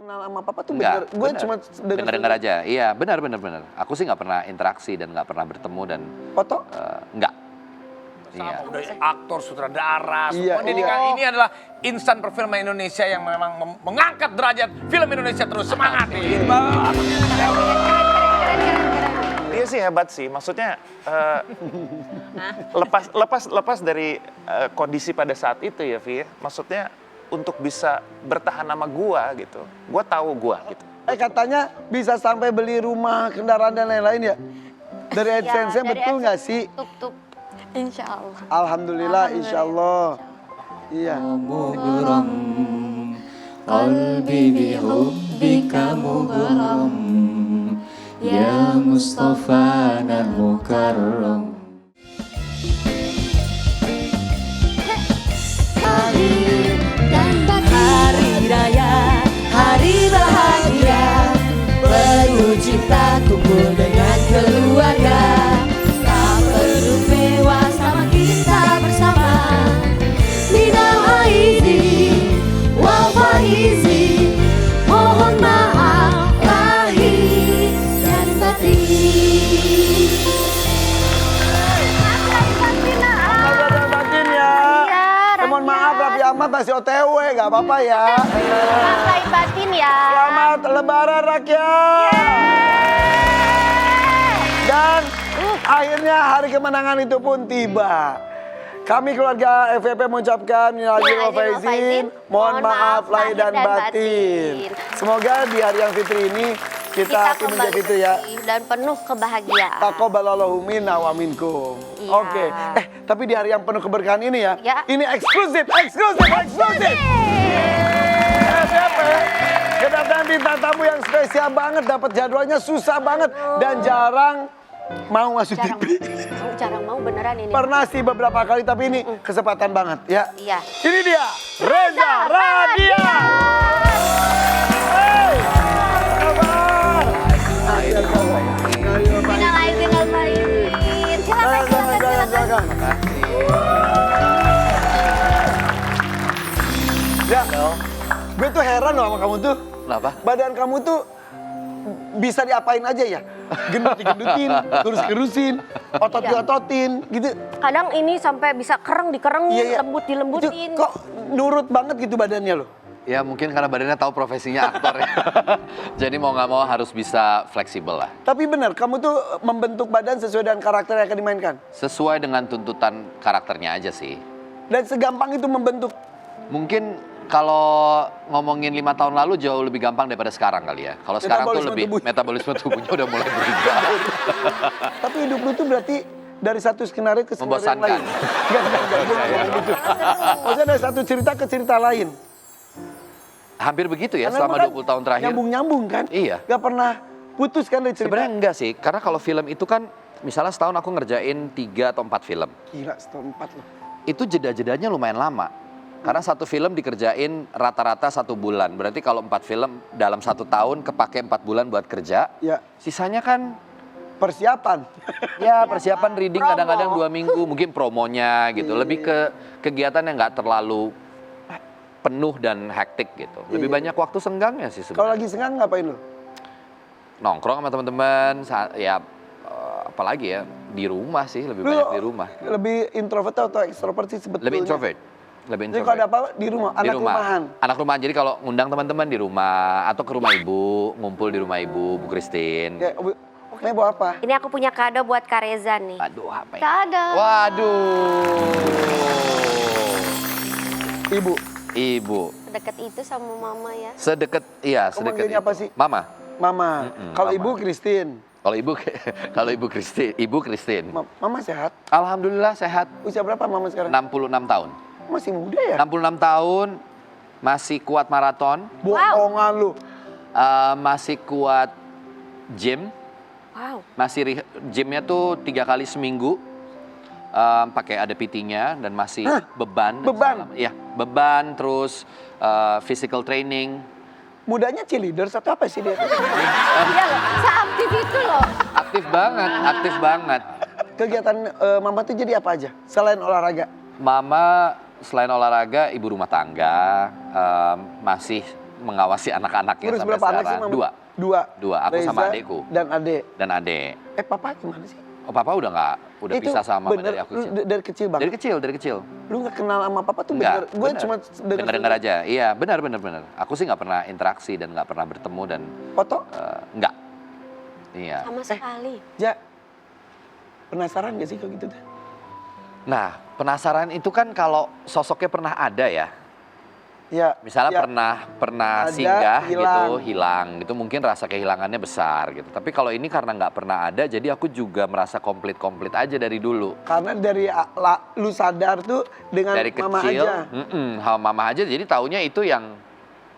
kenal sama papa tuh Enggak, bener. Gue cuma dengar aja. Iya, benar. Aku sih nggak pernah interaksi dan nggak pernah bertemu dan foto. enggak. Sama Iya. udah aktor, sutradara, Iya, semua dedikan. Ini adalah insan perfilman Indonesia yang memang mengangkat derajat film Indonesia terus. Semangat nih. Dia sih hebat sih, maksudnya lepas dari kondisi pada saat itu ya, Vi. Maksudnya untuk bisa bertahan sama gua gitu. Gua tahu gua gitu. Katanya bisa sampai beli rumah, kendaraan dan lain-lain ya. Dari AdSense-nya betul nggak sih? Tuk. Insya Allah. Alhamdulillah, insya Allah. Iya. مغرم قلبي بحبك مغرم يا مصطفانا المكرم Hari raya, hari bahagia, penuh cinta kumpul dengan keluarga. Tak perlu mewah sama kita bersama. Minal aidin wal faizin, mohon maaf lahir dan batin. Batin ya. Mohon maaf Raffi Ahmad masih OTW, nggak apa-apa ya. Maaf lahir batin ya. Selamat Lebaran rakyat. Dan akhirnya hari kemenangan itu pun tiba. Kami keluarga FVP mengucapkan minal aidin wal faizin, mohon maaf lahir dan batin. Semoga di hari yang fitri ini kita menjadi itu ya. Dan penuh kebahagiaan. Taqabbalallahu minna wa minkum. Iya. Oke. Tapi di hari yang penuh keberkahan ini ya. Ya. Ini eksklusif. Siapa ya? Kedatangan bintang tamu yang spesial banget, dapat jadwalnya susah banget dan jarang mau masuk TV. Jarang mau beneran ini. Pernah sih beberapa kali, tapi ini kesempatan banget ya. Iya. Ini dia, Reza Radian. Hey, kabar? Minal aidin wal faizin. Silakan. Ya, gue tuh heran loh sama kamu tuh. Kenapa? Badan kamu tuh bisa diapain aja ya? Gendut digendutin, kurus-kurusin, otot diototin, gitu. Kadang ini sampai bisa dikerengin, Iya. lembut dilembutin. Itu kok nurut banget gitu badannya loh? Ya mungkin karena badannya tahu profesinya aktor ya. Jadi mau nggak mau harus bisa fleksibel lah. Tapi benar, kamu tuh membentuk badan sesuai dengan karakter yang akan dimainkan? Sesuai dengan tuntutan karakternya aja sih. Dan segampang itu membentuk? Mungkin kalau ngomongin 5 tahun lalu jauh lebih gampang daripada sekarang kali ya. Kalau sekarang tuh Metabolisme lebih tubuh. metabolisme tubuhnya udah mulai berubah. Tapi hidup lu tuh berarti dari satu skenario ke skenario yang Membosankan. lain? Enggak, gue nggak ngomong gitu. Maksudnya dari satu cerita ke cerita lain? Hampir begitu ya Karena selama lu kan 20 tahun terakhir. Nyambung-nyambung kan? Iya. Gak pernah putus kan dari cerita? Sebenarnya enggak sih, karena kalau film itu kan misalnya setahun aku ngerjain 3 atau 4 film. Gila, setahun 4 loh. Itu jeda-jedanya lumayan lama. Karena satu film dikerjain rata-rata 1 bulan. Berarti kalau 4 film dalam 1 tahun kepake 4 bulan buat kerja. Ya, Sisanya kan persiapan. ya persiapan reading Promo. kadang-kadang 2 minggu. Mungkin promonya gitu. Lebih ke kegiatan yang nggak terlalu penuh dan hektik gitu. Lebih banyak waktu senggangnya sih Kalau sebenarnya. lagi senggang ngapain lu? Nongkrong sama teman-teman, ya apalagi ya di rumah sih, lebih banyak di rumah. Lebih introvert atau ekstrovert sih sebetulnya? Lebih introvert. Lebih Jadi introvert. kalau ada apa di rumah, Di anak rumah. rumahan. Anak rumahan. Jadi kalau ngundang teman-teman di rumah atau ke rumah ibu, ngumpul di rumah ibu, Bu Christine. Ya, oke, bawa apa? Ini aku punya kado buat Kak Reza nih. Aduh, apa ya? Kado. Waduh. Ibu. Ibu. Sedekat itu sama mama ya. Sedekat, iya Kamu sedekat manggilnya itu. apa sih? Mama. Mama. Kalau Mama. ibu Christine. Kalau ibu Christine. Mama sehat? Alhamdulillah sehat. Usia berapa mama sekarang? 66 tahun. Masih muda ya? 66 tahun, masih kuat maraton, Bohongan lu. masih kuat gym, Wow. gymnya tuh 3 kali seminggu, pakai ada PT-nya dan masih beban. Beban? Iya, beban terus physical training. Mudanya cheerleader atau apa sih dia? Iya loh, seaktif itu loh. Aktif banget, aktif banget. Kegiatan mama tuh jadi apa aja selain olahraga? Mama selain olahraga, ibu rumah tangga, masih mengawasi anak-anaknya Ngurus sampai berapa anak sih, sekarang. Mama? Dua. Aku sama Reza adekku. Dan adek. Dan adek. Papa gimana sih? Oh, papa udah Itu pisah sama mama bener, dari aku lu kecil. dari kecil banget? Dari kecil. Lu gak kenal sama papa tuh Enggak, bener? Gue bener. cuma Denger aja. Iya, benar. Aku sih nggak pernah interaksi dan nggak pernah bertemu dan Foto? enggak. Iya. Sama sekali. Ja, penasaran gak sih kalau gitu? Nah, penasaran itu kan kalau sosoknya pernah ada ya. Ya. Misalnya ya. pernah Ada, singgah hilang. gitu, hilang. Itu mungkin rasa kehilangannya besar gitu. Tapi kalau ini karena nggak pernah ada, jadi aku juga merasa komplit aja dari dulu. Karena dari lu sadar tuh dengan Dari mama kecil, aja. sama mama aja. Jadi taunya itu yang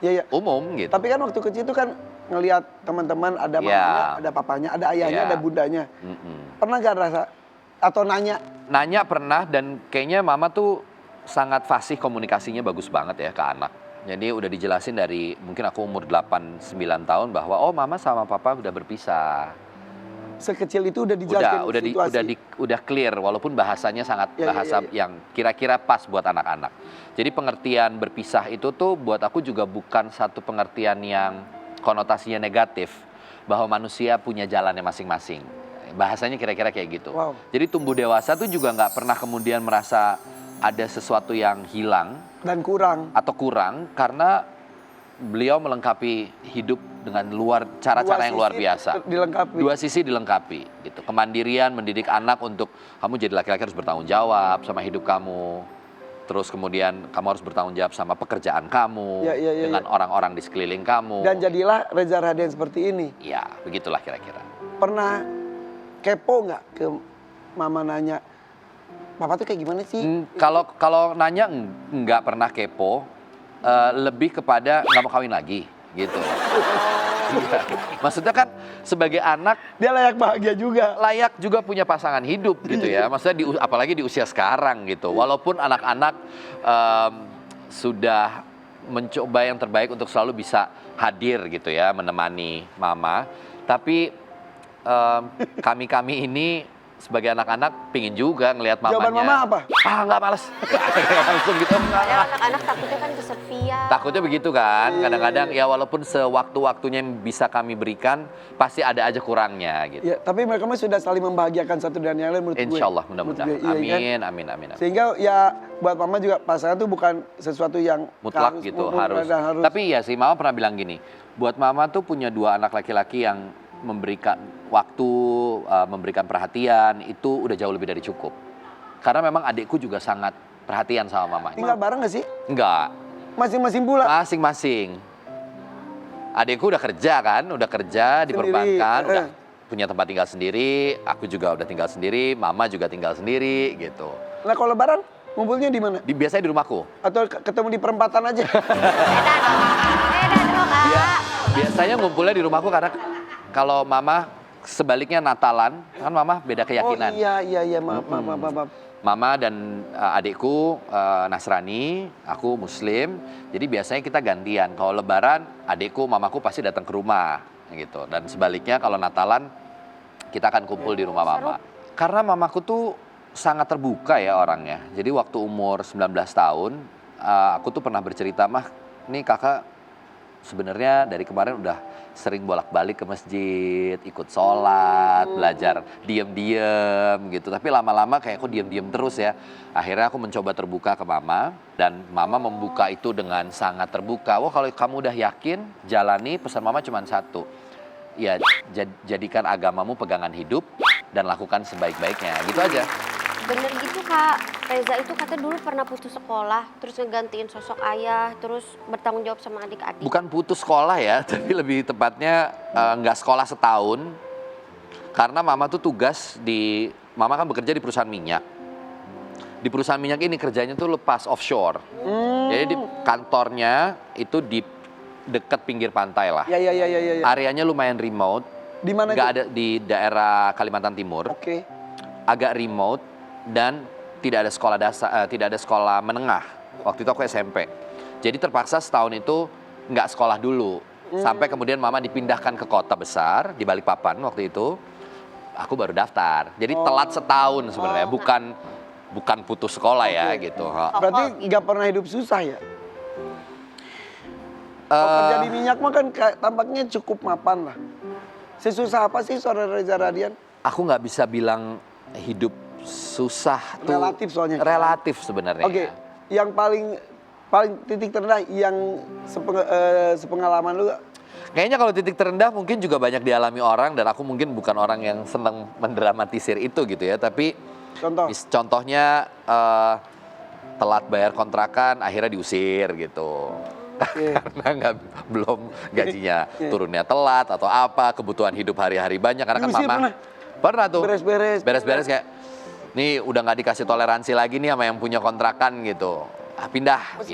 Ya. umum gitu. Tapi kan waktu kecil itu kan ngelihat teman-teman ada Ya. mamanya, ada papanya, ada ayahnya, Ya. ada bundanya. Mm-mm. Pernah gak rasa atau nanya? Nanya pernah dan kayaknya mama tuh sangat fasih komunikasinya bagus banget ya ke anak. Jadi udah dijelasin dari mungkin aku umur 8-9 tahun bahwa oh mama sama papa udah berpisah. Sekecil itu udah dijelaskan situasi. Udah clear walaupun bahasanya sangat Ya, ya, bahasa ya. yang kira-kira pas buat anak-anak. Jadi pengertian berpisah itu tuh buat aku juga bukan satu pengertian yang konotasinya negatif bahwa manusia punya jalannya masing-masing. Bahasanya kira-kira kayak gitu. Wow. Jadi tumbuh dewasa tuh juga nggak pernah kemudian merasa ada sesuatu yang hilang Dan kurang. atau kurang karena beliau melengkapi hidup dengan cara-cara yang luar biasa. Dilengkapi. Dua sisi dilengkapi gitu. Kemandirian mendidik anak untuk kamu jadi laki-laki harus bertanggung jawab sama hidup kamu. Terus kemudian kamu harus bertanggung jawab sama pekerjaan kamu Ya, dengan orang-orang di sekeliling kamu. Dan jadilah Reza Radian seperti ini. Ya, begitulah kira-kira. Pernah kepo nggak ke mama nanya, papa tuh kayak gimana sih? Kalau nanya nggak pernah kepo, lebih kepada nggak mau kawin lagi gitu. Iya. Maksudnya kan sebagai anak Dia layak bahagia juga. layak juga punya pasangan hidup gitu ya. Maksudnya apalagi di usia sekarang gitu. Walaupun anak-anak sudah mencoba yang terbaik untuk selalu bisa hadir gitu ya, menemani mama. Tapi kami ini sebagai anak-anak pingin juga ngelihat mamanya. Jawaban mama apa? Nggak males. Langsung gitu. Padahal anak-anak takutnya kan kesepian. Takutnya begitu kan, kadang-kadang ya walaupun sewaktu-waktunya yang bisa kami berikan, pasti ada aja kurangnya gitu. Ya, tapi mereka mah sudah saling membahagiakan satu dan yang lain menurut gue. Insya Allah Menurut mudah-mudahan. gue, iya kan? Amin. Sehingga ya buat mama juga pasangan tuh bukan sesuatu yang Mutlak gitu, harus. harus. Tapi iya sih, mama pernah bilang gini, buat mama tuh punya 2 anak laki-laki yang memberikan waktu, memberikan perhatian, itu udah jauh lebih dari cukup. Karena memang adikku juga sangat perhatian sama mamanya. Tinggal bareng gak sih? Enggak, Masing-masing pula. masing-masing. Adikku udah kerja kan, di perbankan, udah punya tempat tinggal sendiri, aku juga udah tinggal sendiri, mama juga tinggal sendiri gitu. Nah kalau lebaran ngumpulnya di mana? Biasanya di rumahku. Atau ketemu di perempatan aja? Beda dong, Kak. Biasanya ngumpulnya di rumahku karena kalau mama sebaliknya Natalan, kan mama beda keyakinan. Oh iya, maaf. Mama dan adikku Nasrani, aku Muslim. Jadi biasanya kita gantian. Kalau Lebaran, adikku, mamaku pasti datang ke rumah, gitu. Dan sebaliknya kalau Natalan, kita akan kumpul di rumah mama. Karena mamaku tuh sangat terbuka ya orangnya. Jadi waktu umur 19 tahun, aku tuh pernah bercerita, mah, nih kakak sebenarnya dari kemarin udah sering bolak-balik ke masjid, ikut sholat, belajar diem-diem gitu. Tapi lama-lama kayak kok diem-diem terus ya. Akhirnya aku mencoba terbuka ke mama dan mama membuka itu dengan sangat terbuka. Wah kalau kamu udah yakin, jalani, pesan mama cuma satu. Ya jadikan agamamu pegangan hidup dan lakukan sebaik-baiknya. Gitu aja. Bener gitu, Kak. Reza itu kata dulu pernah putus sekolah, terus ngegantiin sosok ayah, terus bertanggung jawab sama adik-adik. Bukan putus sekolah ya, tapi lebih tepatnya nggak sekolah setahun. Karena mama tuh mama kan bekerja di perusahaan minyak. Di perusahaan minyak ini kerjanya tuh lepas offshore. Jadi di kantornya itu di dekat pinggir pantai lah. Ya. Areanya lumayan remote. Di mana Nggak itu? ada di daerah Kalimantan Timur. Oke. Agak remote dan tidak ada sekolah dasar, tidak ada sekolah menengah. Waktu itu aku SMP. Jadi terpaksa setahun itu nggak sekolah dulu. Sampai kemudian mama dipindahkan ke kota besar di Balikpapan waktu itu. Aku baru daftar. Jadi telat setahun sebenarnya, bukan putus sekolah ya gitu. Berarti nggak pernah hidup susah ya? Kerja di minyak mah kan tampaknya cukup mapan lah. Sesusah apa sih Saudara Reza Radian? Aku nggak bisa bilang hidup susah tuh. Relatif soalnya. Relatif sebenarnya. Oke, yang paling titik terendah yang sepengalaman lu. Kayaknya kalau titik terendah mungkin juga banyak dialami orang dan aku mungkin bukan orang yang senang mendramatisir itu gitu ya. Tapi contohnya telat bayar kontrakan akhirnya diusir gitu. Karena belum gajinya turunnya telat atau apa, kebutuhan hidup hari-hari banyak karena kan mama pernah tuh beres-beres kayak nih udah nggak dikasih toleransi lagi nih sama yang punya kontrakan gitu. Pindah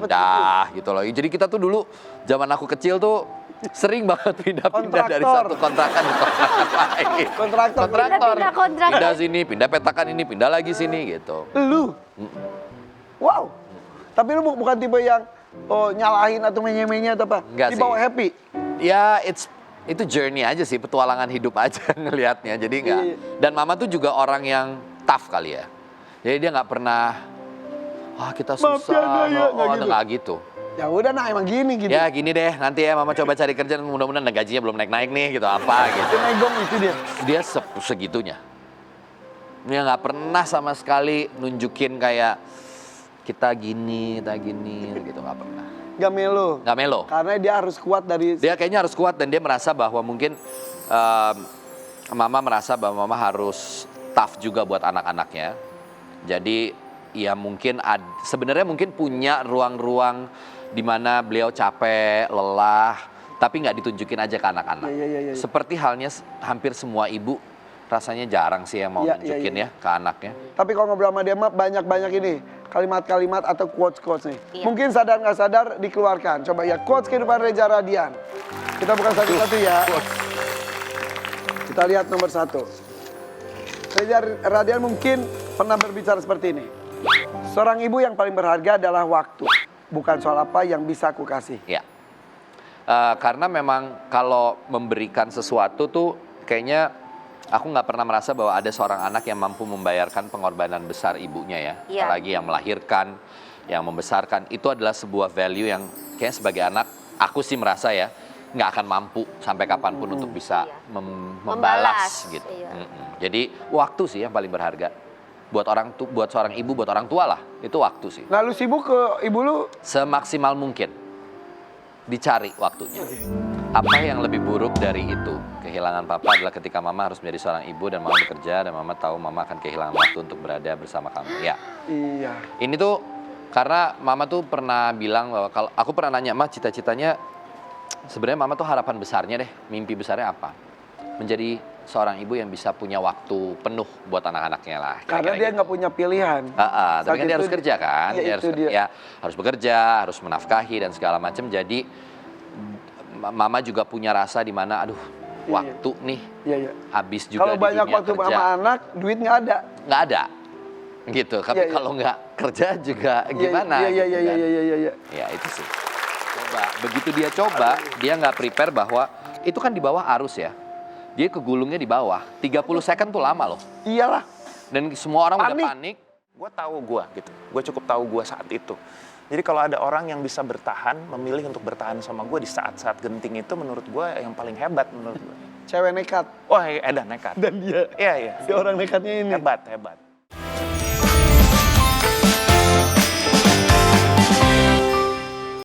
gitu loh. Jadi kita tuh dulu zaman aku kecil tuh sering banget pindah-pindah dari satu kontrakan ke kontrakan lain. Kontraktor. Pindah sini, pindah petakan ini, pindah lagi sini gitu. Lu? Wow. Tapi lu bukan tipe yang nyalahin atau menye-menye atau apa? Enggak sih. Dibawa happy? Ya, itu journey aja sih, petualangan hidup aja ngelihatnya. Jadi enggak. Dan mama tuh juga orang yang tough kali ya. Jadi dia nggak pernah, kita susah, nggak gitu. Ya udah nah emang gini gitu. Ya gini deh, nanti ya mama coba cari kerjaan, mudah-mudahan gajinya belum naik-naik nih gitu apa gitu. Negong itu dia. Dia segitunya. Dia nggak pernah sama sekali nunjukin kayak kita gini gitu, nggak pernah. Gak melo. Nggak melo. Karena dia harus kuat dari. Dia kayaknya harus kuat dan dia merasa bahwa mungkin mama merasa bahwa mama harus tough juga buat anak-anaknya. Jadi ya mungkin sebenarnya mungkin punya ruang-ruang di mana beliau capek, lelah, tapi nggak ditunjukin aja ke anak-anak. Ya. Seperti halnya hampir semua ibu rasanya jarang sih yang mau nunjukin ya ke anaknya. Tapi kalau ngobrol sama dia mah banyak-banyak ini kalimat-kalimat atau quotes-quotes nih. Iya. Mungkin sadar nggak sadar dikeluarkan. Coba ya quotes kehidupan Reza Radian. Kita bukan satu-satu ya. Kita lihat nomor 1. Reza Radian mungkin pernah berbicara seperti ini. Seorang ibu yang paling berharga adalah waktu. Bukan soal apa yang bisa aku kasih. Ya. Karena memang kalau memberikan sesuatu tuh kayaknya aku nggak pernah merasa bahwa ada seorang anak yang mampu membayarkan pengorbanan besar ibunya ya. Iya. Apalagi yang melahirkan, yang membesarkan. Itu adalah sebuah value yang kayak sebagai anak, aku sih merasa ya, nggak akan mampu sampai kapanpun untuk bisa membalas gitu. Iya. Jadi waktu sih yang paling berharga. Buat seorang ibu, buat orang tua lah, itu waktu sih. Lalu sibuk ke ibu lu? Semaksimal mungkin dicari waktunya. Apa yang lebih buruk dari itu? Kehilangan papa adalah ketika mama harus menjadi seorang ibu dan mama bekerja dan mama tahu mama akan kehilangan waktu untuk berada bersama kamu. Ya. Iya. Ini tuh karena mama tuh pernah bilang bahwa kalau aku pernah nanya, "Ma, cita-citanya sebenarnya mama tuh harapan besarnya deh, mimpi besarnya apa?" Menjadi seorang ibu yang bisa punya waktu penuh buat anak-anaknya lah. Karena dia nggak punya pilihan. Tapi kan dia harus kerja kan, Ya, dia harus bekerja, harus menafkahi dan segala macam. Jadi mama juga punya rasa di mana, aduh, waktu nih habis juga. Kalau banyak waktu sama anak, duit nggak ada. Nggak ada, gitu. Tapi kalau nggak kerja juga gimana? Iya. Ya itu sih. Begitu dia coba, dia nggak prepare bahwa itu kan di bawah arus ya. Dia kegulungnya di bawah. 30 second tuh lama loh. Iyalah. Dan semua orang udah panik. Gue tahu gue gitu. Gue cukup tahu gue saat itu. Jadi kalau ada orang yang bisa bertahan, memilih untuk bertahan sama gue di saat-saat genting itu, menurut gue yang paling hebat menurut gue. Cewek nekat. Wah, nekat. Dan dia. Iya. Si orang nekatnya ini. Hebat.